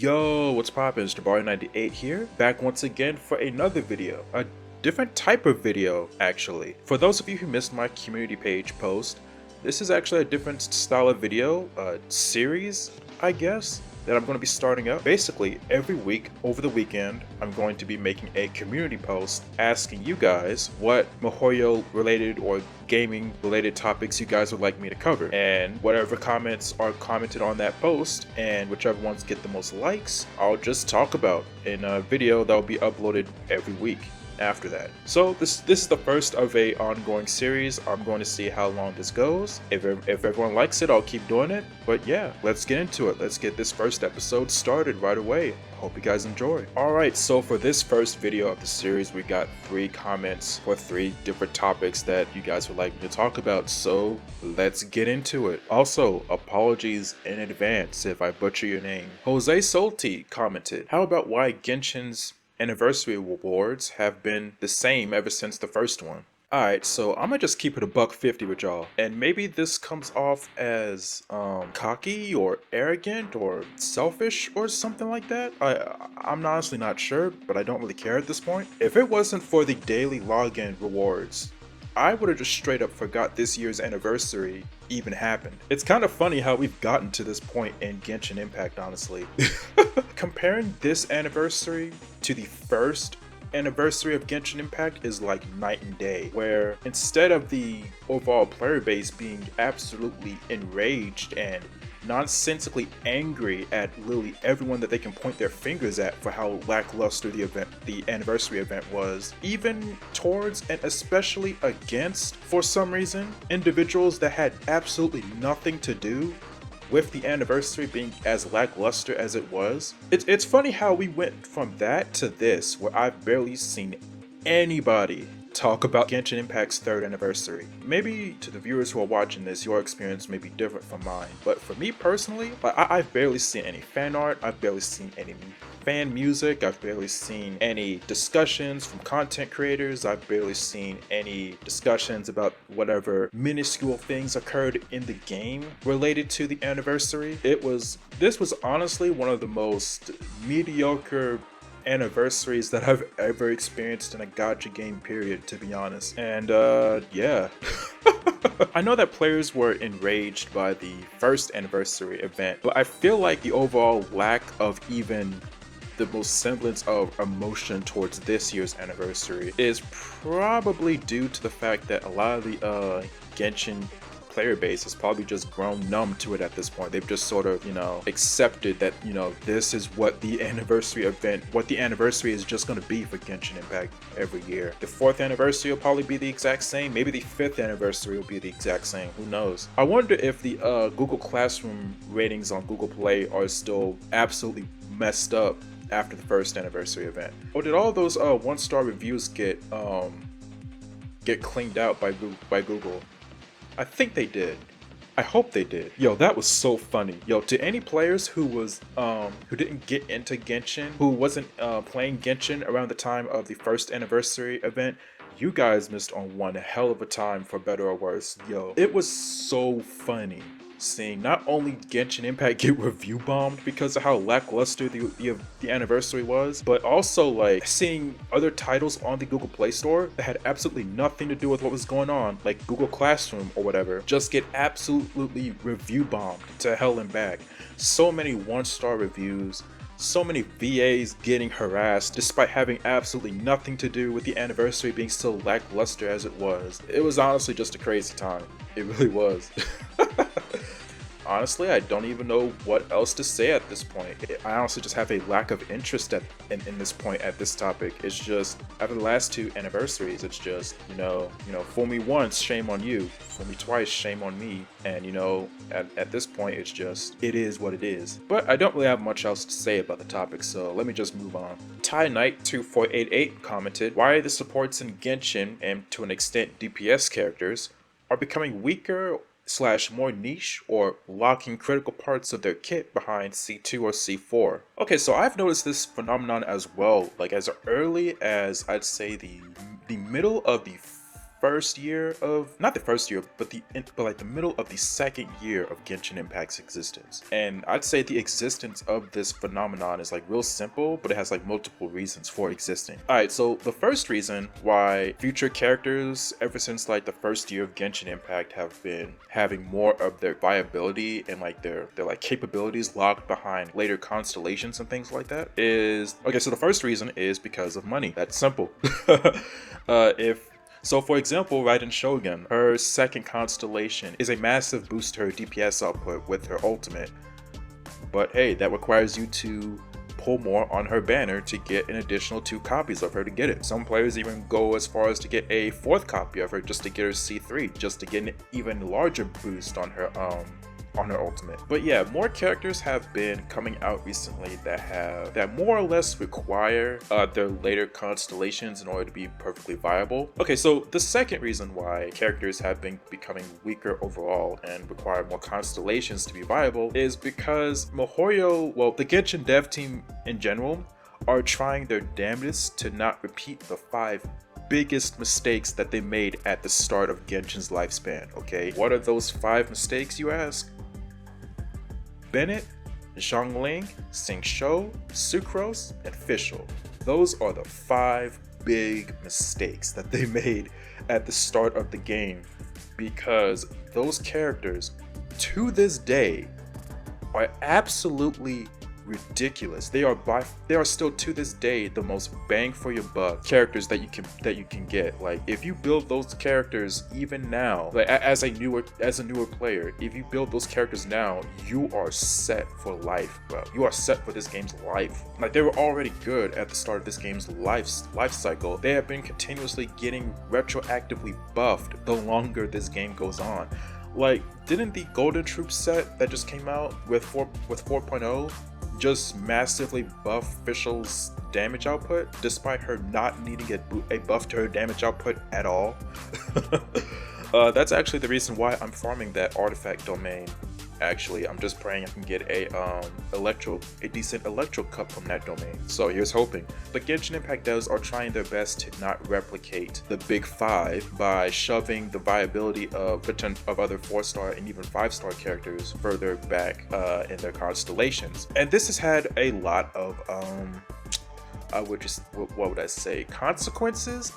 Yo, what's poppin'? It's Jabari98 here, back once again for another video. A different type of video, actually. For those of you who missed my community page post, this is actually a different style of video, a series, I guess, that I'm going to be starting up. Basically, every week over the weekend, I'm going to be making a community post asking you guys what mihoyo related or gaming related topics you guys would like me to cover. And whatever comments are commented on that post and whichever ones get the most likes, I'll just talk about in a video that will be uploaded every week after that. So this is the first of a ongoing series. I'm going to see how long this goes. If everyone likes it, I'll keep doing it. But yeah, let's get into it. Let's get this first episode started right away. Hope you guys enjoy. Alright, so for this first video of the series, we got 3 comments for 3 different topics that you guys would like me to talk about, so let's get into it. Also, apologies in advance if I butcher your name. Jose Solti commented, how about why Genshin's anniversary rewards have been the same ever since the first one? Alright, so I'm gonna just keep it a $1.50 with y'all. And maybe this comes off as cocky or arrogant or selfish or something like that. I'm honestly not sure, but I don't really care at this point. If it wasn't for the daily login rewards, I would have just straight up forgot this year's anniversary even happened. It's kind of funny how we've gotten to this point in Genshin Impact, honestly. Comparing this anniversary to the first anniversary of Genshin Impact is like night and day, where instead of the overall player base being absolutely enraged and nonsensically angry at literally everyone that they can point their fingers at for how lackluster the anniversary event was, even towards and especially against, for some reason, individuals that had absolutely nothing to do with the anniversary being as lackluster as it was. It's funny how we went from that to this, where I've barely seen anybody talk about Genshin Impact's 3rd anniversary. Maybe to the viewers who are watching this, your experience may be different from mine, but for me personally, I've barely seen any fan art, I've barely seen any fan music, I've barely seen any discussions from content creators, I've barely seen any discussions about whatever minuscule things occurred in the game related to the anniversary. This was honestly one of the most mediocre anniversaries that I've ever experienced in a gacha game, period, to be honest. And yeah. I know that players were enraged by the first anniversary event, but I feel like the overall lack of even the most semblance of emotion towards this year's anniversary is probably due to the fact that a lot of the Genshin player base has probably just grown numb to it at this point. They've just sort of, accepted that, this is what the anniversary is just going to be for Genshin Impact every year. The 4th anniversary will probably be the exact same. Maybe the 5th anniversary will be the exact same. Who knows? I wonder if the Google Classroom ratings on Google Play are still absolutely messed up after the 1st anniversary event. Or did all those 1-star reviews get cleaned out by Google? I think they did. I hope they did. Yo, that was so funny. Yo, to any players who didn't get into Genshin, who wasn't playing Genshin around the time of the 1st anniversary event, you guys missed on one hell of a time, for better or worse. Yo, it was so funny seeing not only Genshin Impact get review bombed because of how lackluster the anniversary was, but also like seeing other titles on the Google Play Store that had absolutely nothing to do with what was going on, like Google Classroom or whatever, just get absolutely review bombed to hell and back. So many 1-star reviews, so many VAs getting harassed despite having absolutely nothing to do with the anniversary being so lackluster as it was. It was honestly just a crazy time. It really was. Honestly, I don't even know what else to say at this point. I honestly just have a lack of interest in this point at this topic. It's just, after the last 2 anniversaries, it's just, fool me once, shame on you. Fool me twice, shame on me. And, at this point, it's just, it is what it is. But I don't really have much else to say about the topic, so let me just move on. Ty Knight 2488 commented, why the supports in Genshin, and to an extent DPS characters, are becoming weaker / more niche, or locking critical parts of their kit behind C2 or C4. Okay, so I've noticed this phenomenon as well, like as early as I'd say the middle of the first year of, not the first year, but like the middle of the second year of Genshin Impact's existence. And I'd say the existence of this phenomenon is like real simple, but it has like multiple reasons for existing. Alright, so the first reason why future characters ever since like the first year of Genshin Impact have been having more of their viability and like their like capabilities locked behind later constellations and things like that is, okay, so the first reason is because of money. That's simple. So for example, Raiden Shogun, her second constellation is a massive boost to her DPS output with her ultimate. But hey, that requires you to pull more on her banner to get an additional 2 copies of her to get it. Some players even go as far as to get a 4th copy of her just to get her C3, just to get an even larger boost on her ultimate. But yeah, more characters have been coming out recently that more or less require their later constellations in order to be perfectly viable. Okay, so the second reason why characters have been becoming weaker overall and require more constellations to be viable is because mihoyo, well, the Genshin dev team in general, are trying their damnedest to not repeat the 5 biggest mistakes that they made at the start of Genshin's lifespan, okay? What are those 5 mistakes, you ask? Bennett, Zhongling, Xingqiu, Sucrose, and Fischl. Those are the 5 big mistakes that they made at the start of the game, because those characters, to this day, are absolutely ridiculous. They are still to this day the most bang for your buck characters that you can get. Like, if you build those characters even now, like as a newer player, if you build those characters now, you are set for life, bro. You are set for this game's life. Like, they were already good at the start of this game's life cycle. They have been continuously getting retroactively buffed the longer this game goes on. Like, didn't the Golden Troop set that just came out with 4.0 just massively buff Fischl's damage output, despite her not needing a buff to her damage output at all? That's actually the reason why I'm farming that artifact domain. Actually, I'm just praying I can get a decent electro cup from that domain. So here's hoping. But Genshin Impact devs are trying their best to not replicate the big 5 by shoving the viability of other 4-star and even 5-star characters further back in their constellations. And this has had a lot of what would I say, consequences?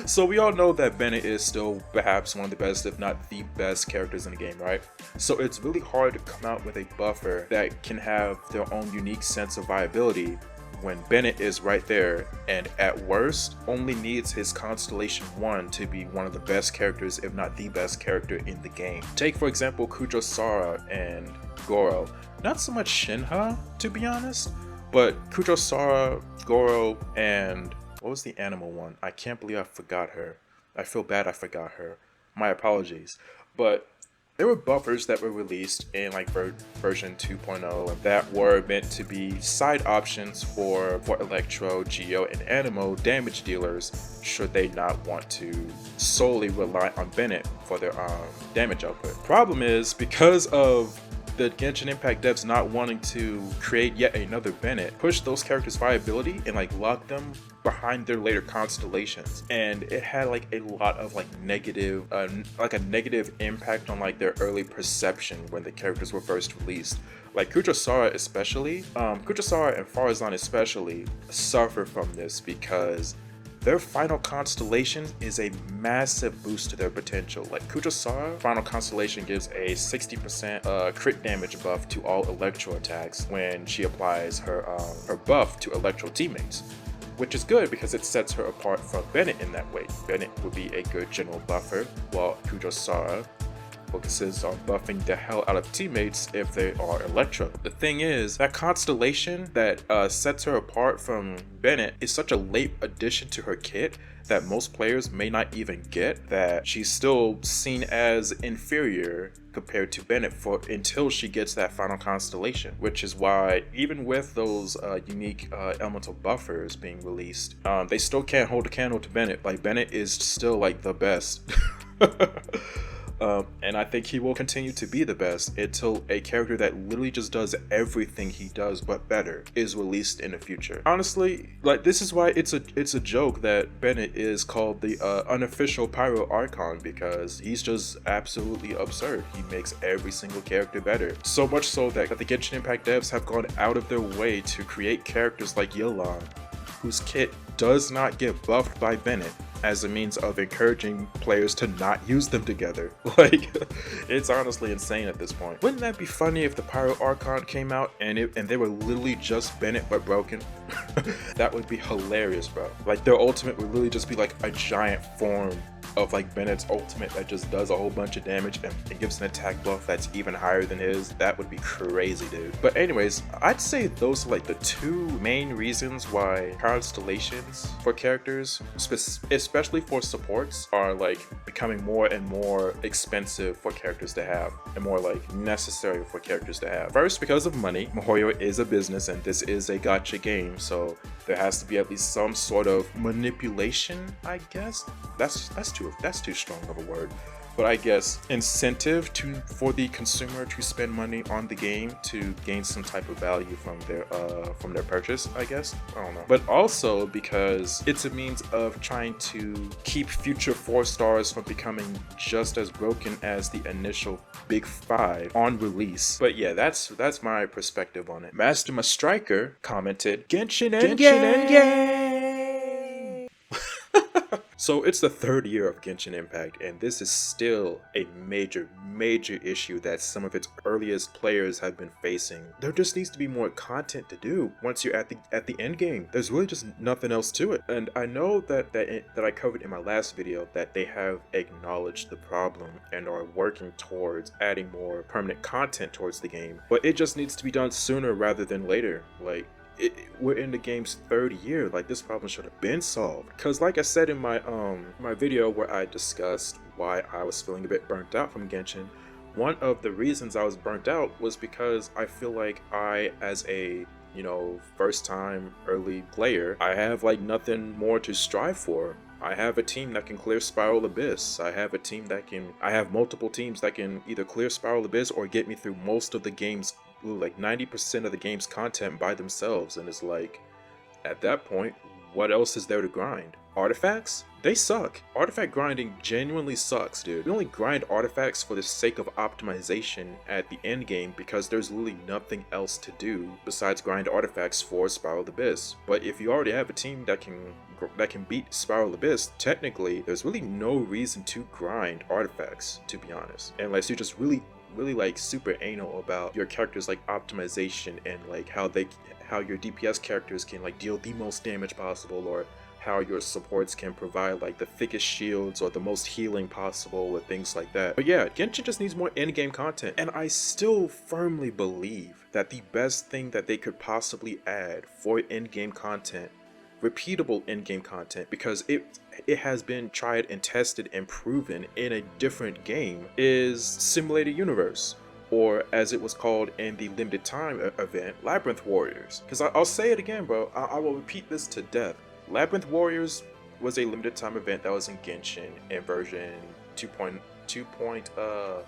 So we all know that Bennett is still perhaps one of the best, if not the best characters in the game, right? So it's really hard to come out with a buffer that can have their own unique sense of viability when Bennett is right there and at worst only needs his Constellation 1 to be one of the best characters, if not the best character in the game. Take for example Kujo Sara and Goro. Not so much Shenhe, to be honest, but Kujo Sara, Goro, and what was the animal one? I can't believe I forgot her. I feel bad I forgot her. My apologies. But there were buffers that were released in like version 2.0 that were meant to be side options for Electro, Geo, and Anemo damage dealers should they not want to solely rely on Bennett for their damage output. Problem is, because of the Genshin Impact devs not wanting to create yet another Bennett, push those characters' viability and like lock them behind their later constellations, and it had like a lot of like negative impact on like their early perception when the characters were first released. Like Kujo Sara especially, Kujo Sara and Farazan especially suffer from this because their final constellation is a massive boost to their potential. Like Kujo Sara, final constellation gives a 60% crit damage buff to all Electro attacks when she applies her buff to Electro teammates, which is good because it sets her apart from Bennett in that way. Bennett would be a good general buffer, while Kujo Sara focuses on buffing the hell out of teammates if they are Electro. The thing is, that constellation that sets her apart from Bennett is such a late addition to her kit that most players may not even get, that she's still seen as inferior compared to Bennett until she gets that final constellation, which is why even with those unique elemental buffers being released, they still can't hold a candle to Bennett. Like, Bennett is still like the best. And I think he will continue to be the best until a character that literally just does everything he does but better is released in the future. Honestly, like, this is why it's a joke that Bennett is called the unofficial Pyro Archon, because he's just absolutely absurd. He makes every single character better. So much so that the Genshin Impact devs have gone out of their way to create characters like Yelan, whose kit does not get buffed by Bennett, as a means of encouraging players to not use them together. Like, it's honestly insane at this point. Wouldn't that be funny if the Pyro Archon came out and they were literally just Bennett but broken? That would be hilarious, bro. Like, their ultimate would really just be like a giant form of like Bennett's ultimate that just does a whole bunch of damage and it gives an attack buff that's even higher than his. That would be crazy, dude. But anyways, I'd say those are like the two main reasons why constellations for characters, especially for supports, are like becoming more and more expensive for characters to have and more like necessary for characters to have. First, because of money. mihoyo is a business and this is a gacha game, so there has to be at least some sort of manipulation, I guess. That's too strong of a word, but I guess incentive for the consumer to spend money on the game to gain some type of value from their purchase, I guess. I don't know. But also because it's a means of trying to keep future 4 stars from becoming just as broken as the initial big 5 on release. But yeah, that's my perspective on it. Master My Striker commented, Genshin Endgame! So it's the 3rd year of Genshin Impact, and this is still a major issue that some of its earliest players have been facing. There just needs to be more content to do once you're at the end game. There's really just nothing else to it. And I know that I covered in my last video that they have acknowledged the problem and are working towards adding more permanent content towards the game, but it just needs to be done sooner rather than later. Like, we're in the game's 3rd year. Like, this problem should have been solved. Because like I said in my my video where I discussed why I was feeling a bit burnt out from Genshin, one of the reasons I was burnt out was because I feel like I, as a first time early player, I have like nothing more to strive for. I have a team that can clear Spiral Abyss. I have multiple teams that can either clear Spiral Abyss or get me through most of the game's, like 90% of the game's content by themselves. And it's like, at that point, what else is there to grind? Artifacts? They suck. Artifact grinding genuinely sucks, dude. We only grind artifacts for the sake of optimization at the end game because there's literally nothing else to do besides grind artifacts for Spiral Abyss. But if you already have a team that can beat Spiral Abyss, technically there's really no reason to grind artifacts, to be honest, unless you're just really like super anal about your characters, like optimization and like how your DPS characters can like deal the most damage possible, or how your supports can provide like the thickest shields or the most healing possible, or things like that. But yeah, Genshin just needs more in-game content, and I still firmly believe that the best thing that they could possibly add for in-game content, repeatable in-game content, because it has been tried and tested and proven in a different game, is Simulated Universe, or as it was called in the limited time event, Labyrinth Warriors. Because I'll say it again, bro, I will repeat this to death. Labyrinth Warriors was a limited time event that was in Genshin in version 2.3, 2.4?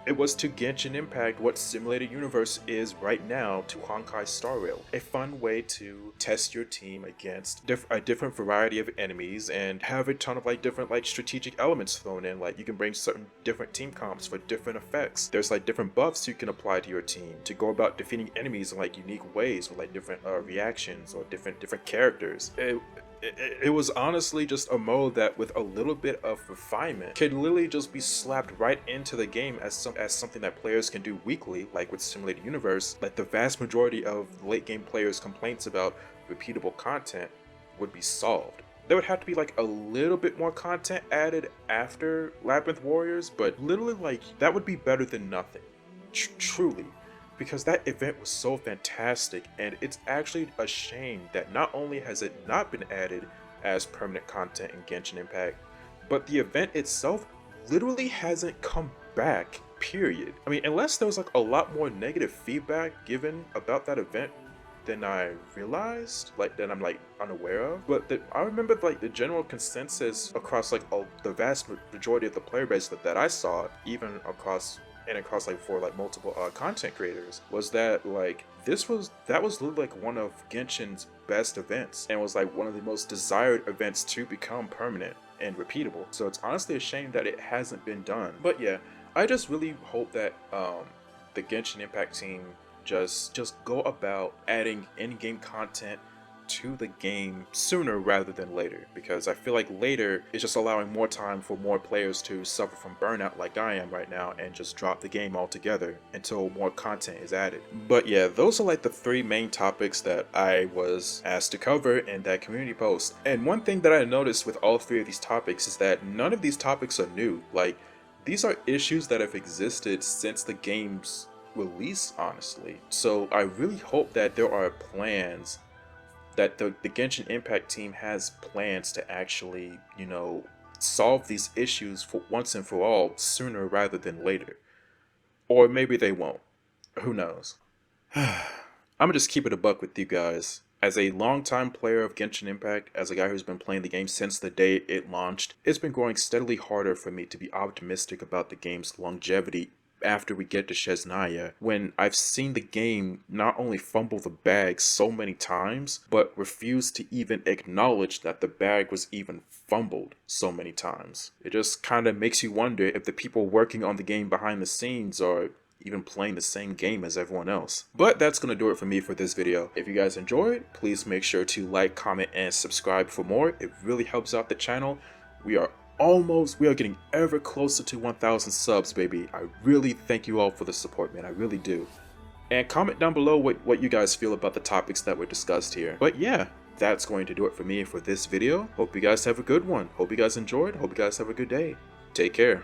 It was to Genshin Impact what Simulated Universe is right now to Honkai Star Rail. A fun way to test your team against a different variety of enemies and have a ton of like different like strategic elements thrown in. Like, you can bring certain different team comps for different effects. There's like different buffs you can apply to your team to go about defeating enemies in like unique ways with like different reactions or different characters. It was honestly just a mode that, with a little bit of refinement, can literally just be slapped right into the game as something that players can do weekly, like with Simulated Universe. Like, the vast majority of late game players' complaints about repeatable content would be solved. There would have to be like a little bit more content added after Labyrinth Warriors, but literally like that would be better than nothing. Truly. Because that event was so fantastic, and it's actually a shame that not only has it not been added as permanent content in Genshin Impact, but the event itself literally hasn't come back, period. I mean, unless there was like a lot more negative feedback given about that event, than I realized, like that I'm like unaware of. But I remember like the general consensus across like the vast majority of the player base that I saw, even across like for like multiple content creators, was that like that was literally like one of Genshin's best events, and was like one of the most desired events to become permanent and repeatable. So it's honestly a shame that it hasn't been done. But yeah, I just really hope that the Genshin Impact team just go about adding in-game content to the game sooner rather than later, because I feel like later is just allowing more time for more players to suffer from burnout like I am right now and just drop the game altogether until more content is added. But yeah, those are like the 3 main topics that I was asked to cover in that community post. And one thing that I noticed with all 3 of these topics is that none of these topics are new. Like, these are issues that have existed since the game's release, honestly. So I really hope that there are plans, that the Genshin Impact team has plans to actually, you know, solve these issues for once and for all sooner rather than later. Or maybe they won't. Who knows? I'm gonna just keep it a buck with you guys. As a longtime player of Genshin Impact, as a guy who's been playing the game since the day it launched, it's been growing steadily harder for me to be optimistic about the game's longevity after we get to Shenhe, when I've seen the game not only fumble the bag so many times, but refuse to even acknowledge that the bag was even fumbled so many times. It just kind of makes you wonder if the people working on the game behind the scenes are even playing the same game as everyone else. But that's gonna do it for me for this video. If you guys enjoyed, please make sure to like, comment, and subscribe for more. It really helps out the channel. We are getting ever closer to 1,000 subs, baby. I really thank you all for the support, man. I really do. And comment down below what you guys feel about the topics that were discussed here. But yeah, that's going to do it for me for this video. Hope you guys have a good one. Hope you guys enjoyed. Hope you guys have a good day. Take care.